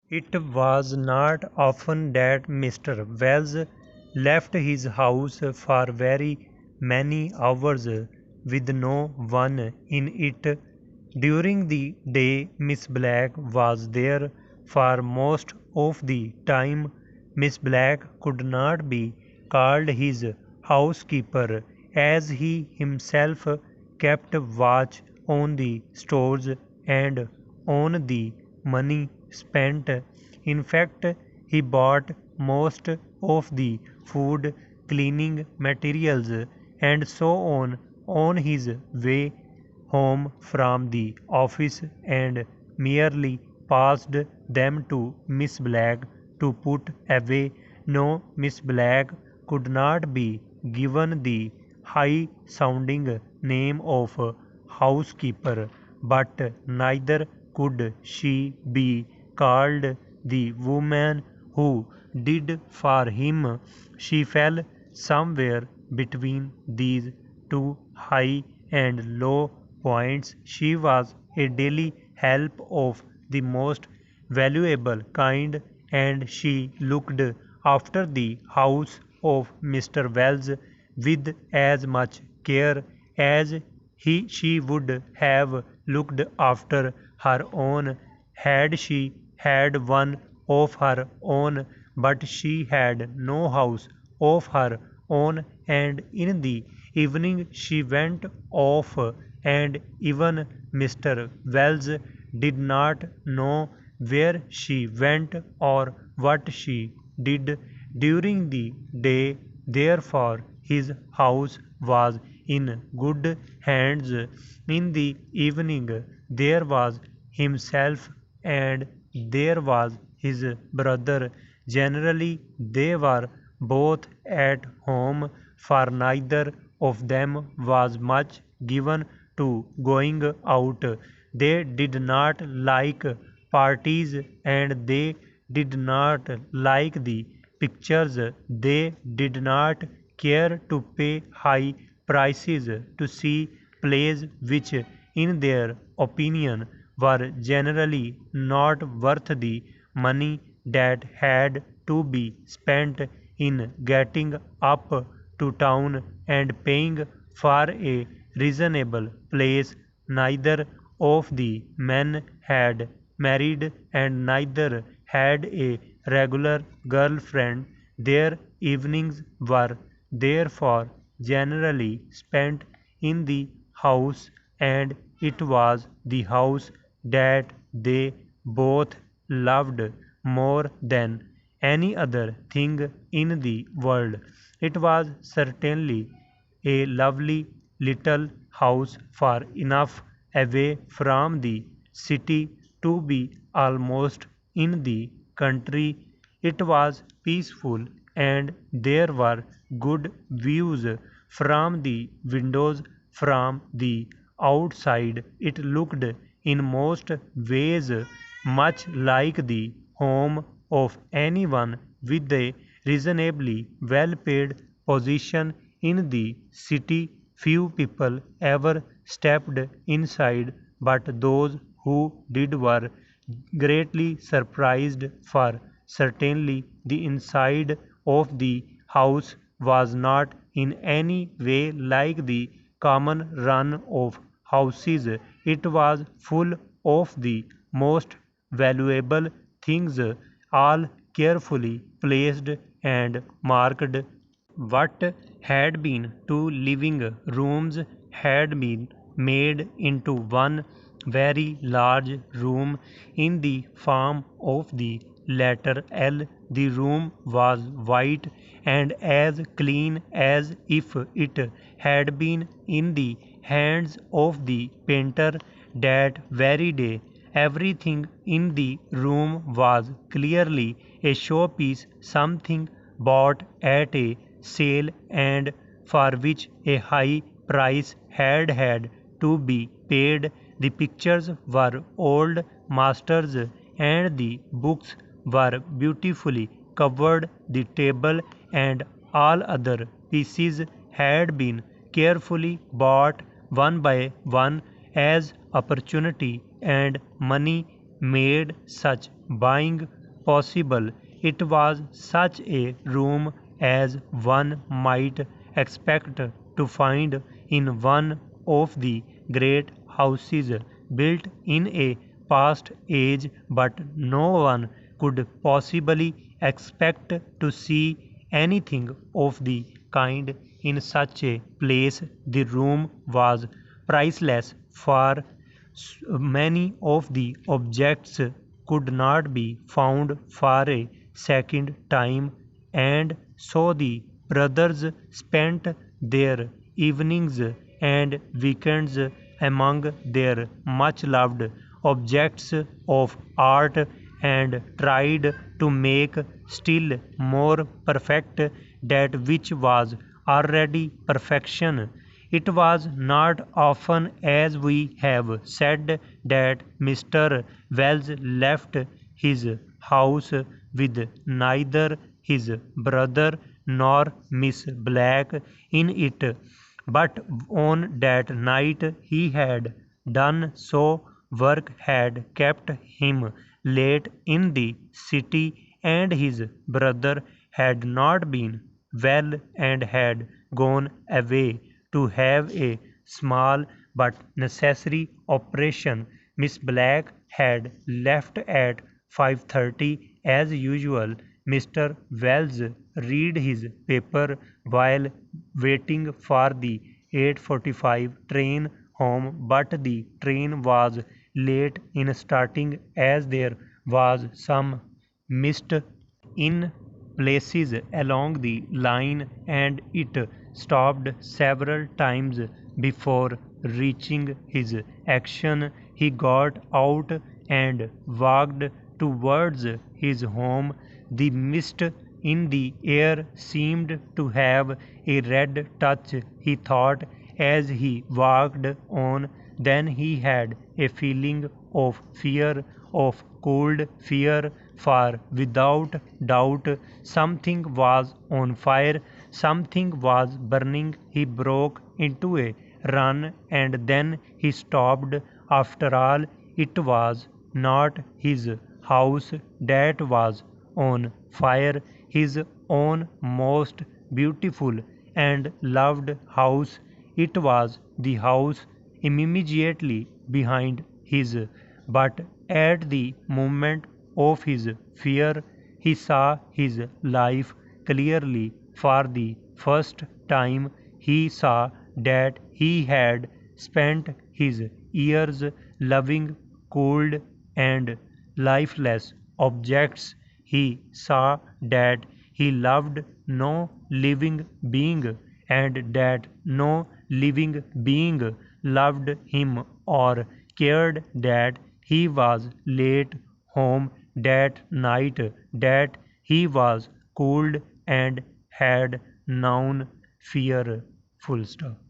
It was not often that Mr. Wells left his house for very many hours with no one in it. During the day, Miss Black was there for most of the time. Miss Black could not be called his housekeeper, as he himself kept watch on the stores and on the money spent. In fact, he bought most of the food, cleaning materials, and so on his way home from the office and merely passed them to Miss Black to put away. No, Miss Black could not be given the high sounding name of housekeeper, but neither could she be called the woman who did for him. She fell somewhere between these two high and low points. She was a daily help of the most valuable kind, and she looked after the house of Mr. Wells with as much care as she would have looked after her own had she had one of her own, but she had no house of her own, and in the evening she went off, and even Mr. Wells did not know where she went or what she did during the day. Therefore, his house was in good hands. In the evening, there was himself and there was his brother. Generally, they were both at home, for neither of them was much given to going out. They did not like parties and they did not like the pictures. They did not care to pay high prices to see plays which, in their opinion, were generally not worth the money that had to be spent in getting up to town and paying for a reasonable place. Neither of the men had married and neither had a regular girlfriend. Their evenings were therefore generally spent in the house, and it was the house that they both loved more than any other thing in the world. It was certainly a lovely little house, far enough away from the city to be almost in the country. It was peaceful and there were good views from the windows. From the outside, it looked in most ways much like the home of anyone with a reasonably well paid position in the city. Few people ever stepped inside, but those who did were greatly surprised, for certainly the inside of the house was not in any way like the common run of houses. It was full of the most valuable things, all carefully placed and marked. What had been two living rooms had been made into one very large room in the form of the letter L. The room was white and as clean as if it had been in the hands of the painter that very day. Everything in the room was clearly a showpiece, something bought at a sale and for which a high price had to be paid. The pictures were old masters and the books were beautifully covered. The table and all other pieces had been carefully bought one by one as opportunity and money made such buying possible. It was such a room as one might expect to find in one of the great houses built in a past age, but no one could possibly expect to see anything of the kind in such a place. The room was priceless, for many of the objects could not be found for a second time, and so the brothers spent their evenings and weekends among their much loved objects of art and tried to make still more perfect that which was already perfection. It was not often, as we have said, that Mr. Wells left his house with neither his brother nor Miss Black in it, but on that night he had done so. Work had kept him late in the city, and his brother had not been well and had gone away to have a small but necessary operation. Miss Black had left at 5:30 as usual. Mr. Wells read his paper while waiting for the 8:45 train home, but the train was late in starting as there was some mist in places along the line, and it stopped several times before reaching his action. He got out and walked towards his home. The mist in the air seemed to have a red touch, he thought, as he walked on. Then he had a feeling of fear, of cold fear, for without doubt something was on fire, something was burning. He broke into a run, and then he stopped. After all, it was not his house that was on fire, his own most beautiful and loved house. It was the house immediately behind his. But at the moment of his fear, he saw his life clearly. For the first time, he saw that he had spent his years loving cold and lifeless objects. He saw that he loved no living being, and that no living being loved him or cared that he was late home that night, that he was cold and had known fear. Full stop.